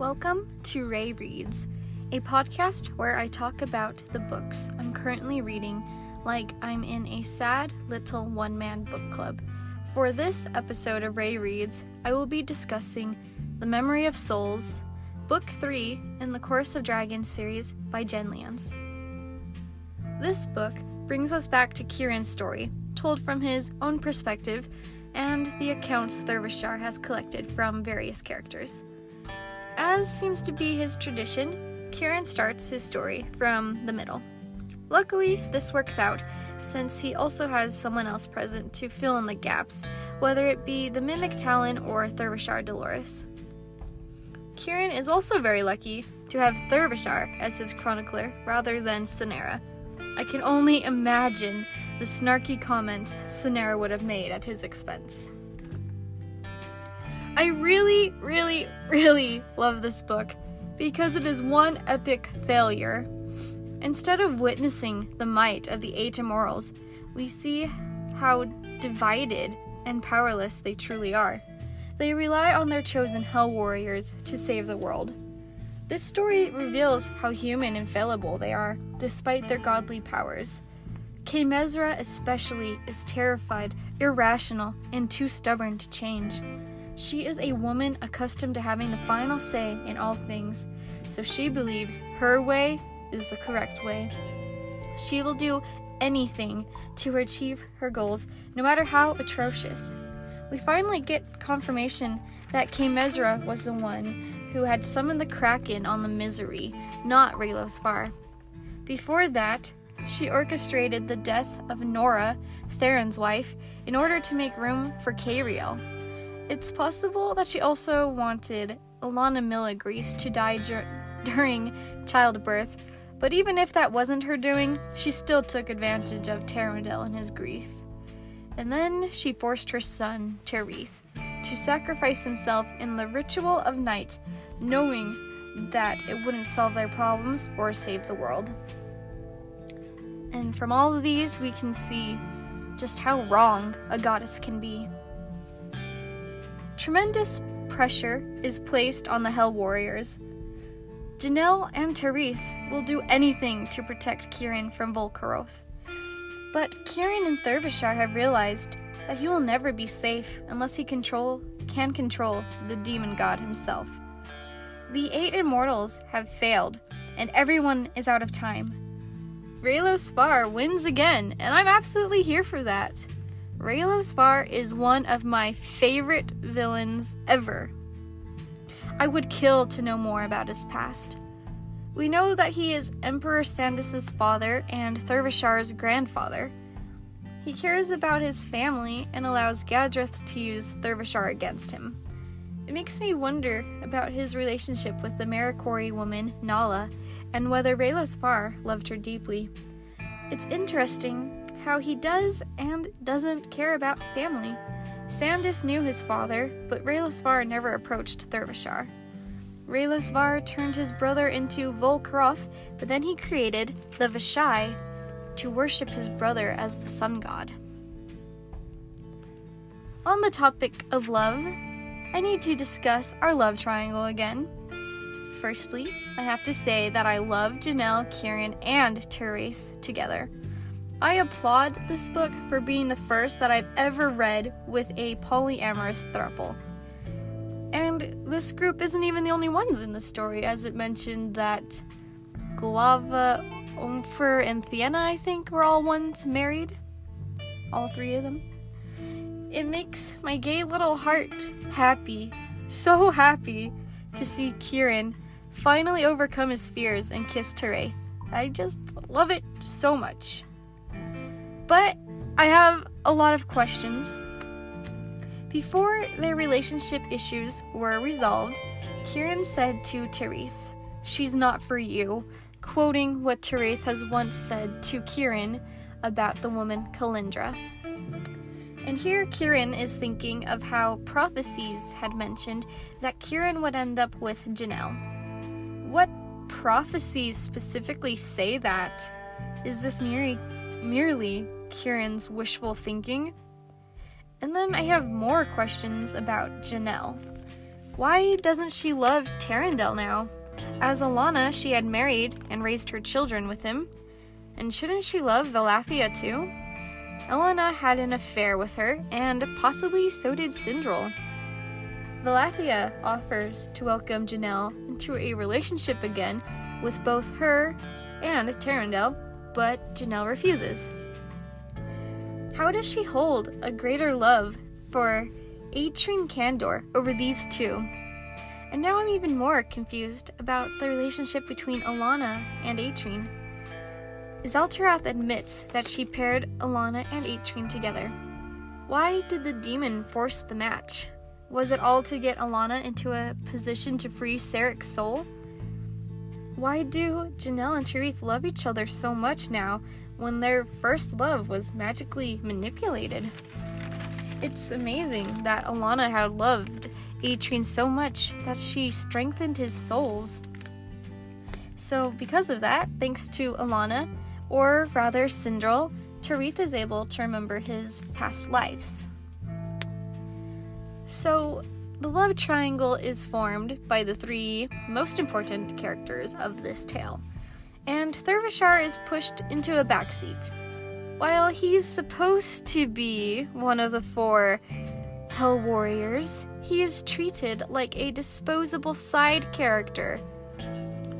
Welcome to Ray Reads, a podcast where I talk about the books I'm currently reading like I'm in a sad little one-man book club. For this episode of Ray Reads, I will be discussing The Memory of Souls, Book 3 in the Chorus of Dragons series by Jenn Lyons. This book brings us back to Kieran's story, told from his own perspective, and the accounts Thurvishar has collected from various characters. As seems to be his tradition, Kieran starts his story from the middle. Luckily, this works out, since he also has someone else present to fill in the gaps, whether it be the Mimic Talon or Thurvishar Dolores. Kieran is also very lucky to have Thurvishar as his chronicler rather than Cinera. I can only imagine the snarky comments Cinera would have made at his expense. I really love this book because it is one epic failure. Instead of witnessing the might of the 8 immortals, we see how divided and powerless they truly are. They rely on their chosen hell warriors to save the world. This story reveals how human and fallible they are, despite their godly powers. Kay Mesra especially is terrified, irrational, and too stubborn to change. She is a woman accustomed to having the final say in all things, so she believes her way is the correct way. She will do anything to achieve her goals, no matter how atrocious. We finally get confirmation that Kay Mesra was the one who had summoned the Kraken on the Misery, not Raylos Far. Before that, she orchestrated the death of Nora, Theron's wife, in order to make room for Cariel. It's possible that she also wanted Alana Milagrease to die during childbirth, but even if that wasn't her doing, she still took advantage of Taramdel and his grief. And then she forced her son, Terith, to sacrifice himself in the ritual of night, knowing that it wouldn't solve their problems or save the world. And from all of these, we can see just how wrong a goddess can be. Tremendous pressure is placed on the Hell Warriors. Janelle and Terith will do anything to protect Kieran from Volcaroth. But Kieran and Thurvishar have realized that he will never be safe unless he can control the demon god himself. The 8 immortals have failed, and everyone is out of time. Raylos Far wins again, and I'm absolutely here for that. Raylos Far is one of my favorite villains ever. I would kill to know more about his past. We know that he is Emperor Sandis' father and Thurvishar's grandfather. He cares about his family and allows Gadrith to use Thurvishar against him. It makes me wonder about his relationship with the Maricori woman, Nala, and whether Raylos Far loved her deeply. It's interesting how he does and doesn't care about family. Sandis knew his father, but Raylos Far never approached Thurvishar. Raylos Far turned his brother into Volcaroth, but then he created the Vashai to worship his brother as the sun god. On the topic of love, I need to discuss our love triangle again. Firstly, I have to say that I love Janelle, Kieran, and Terith together. I applaud this book for being the first that I've ever read with a polyamorous throuple. And this group isn't even the only ones in the story, as it mentioned that Glava, Omfer, and Thiena, I think, were all once married. All 3 of them. It makes my gay little heart happy, so happy, to see Kieran finally overcome his fears and kiss Terith. I just love it so much. But I have a lot of questions. Before their relationship issues were resolved, Kieran said to Terith, "She's not for you," quoting what Terith has once said to Kieran about the woman Kalindra. And here Kieran is thinking of how prophecies had mentioned that Kieran would end up with Janelle. What prophecies specifically say that? Is this merely Kieran's wishful thinking? And then I have more questions about Janelle. Why doesn't she love Tarandel now? As Alana, she had married and raised her children with him. And shouldn't she love Valathia too? Elena had an affair with her, and possibly so did Sindral. Valathia offers to welcome Janelle into a relationship again with both her and Tarandel, but Janelle refuses. How does she hold a greater love for Atrine Candor over these two? And now I'm even more confused about the relationship between Alana and Atrine. Zeltarath admits that she paired Alana and Atrine together. Why did the demon force the match? Was it all to get Alana into a position to free Sarek's soul? Why do Janelle and Tirith love each other so much now when their first love was magically manipulated? It's amazing that Alana had loved Atrine so much that she strengthened his souls. So because of that, thanks to Alana, or rather Sindral, Tirith is able to remember his past lives. So the love triangle is formed by the three most important characters of this tale, and Thurvashar is pushed into a backseat. While he's supposed to be one of the four Hell Warriors, he is treated like a disposable side character.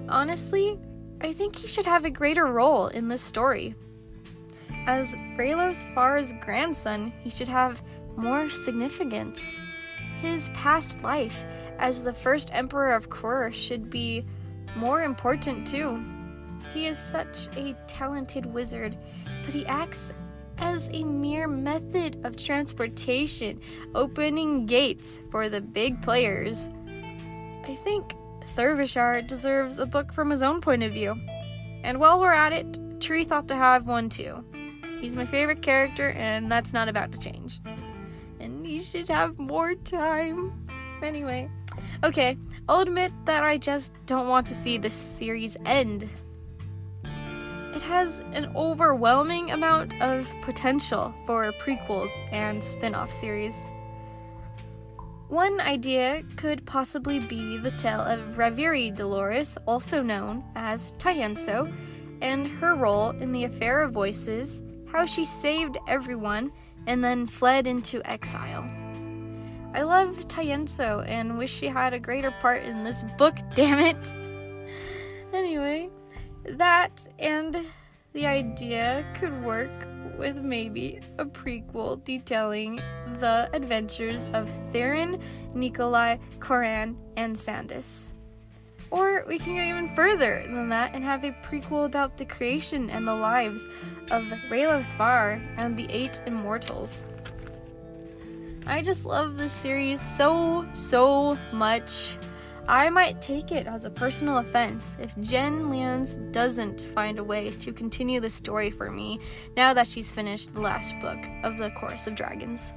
Honestly, I think he should have a greater role in this story. As Raylos Farr's grandson, he should have more significance. His past life as the first Emperor of Krur should be more important too. He is such a talented wizard, but he acts as a mere method of transportation, opening gates for the big players. I think Thurvashar deserves a book from his own point of view. And while we're at it, Tirith ought to have one too. He's my favorite character, and that's not about to change. And he should have more time. Anyway, okay, I'll admit that I just don't want to see this series end. It has an overwhelming amount of potential for prequels and spin-off series. One idea could possibly be the tale of Raviri Dolores, also known as Tyenso, and her role in the Affair of Voices, how she saved everyone and then fled into exile. I love Tyenso and wish she had a greater part in this book, damn it! Anyway, that and the idea could work with maybe a prequel detailing the adventures of Theron, Nikolai, Koran, and Sandis. Or we can go even further than that and have a prequel about the creation and the lives of Raylos Farr and the 8 Immortals. I just love this series so much. I might take it as a personal offense if Jenn Lyons doesn't find a way to continue the story for me now that she's finished the last book of the Chorus of Dragons.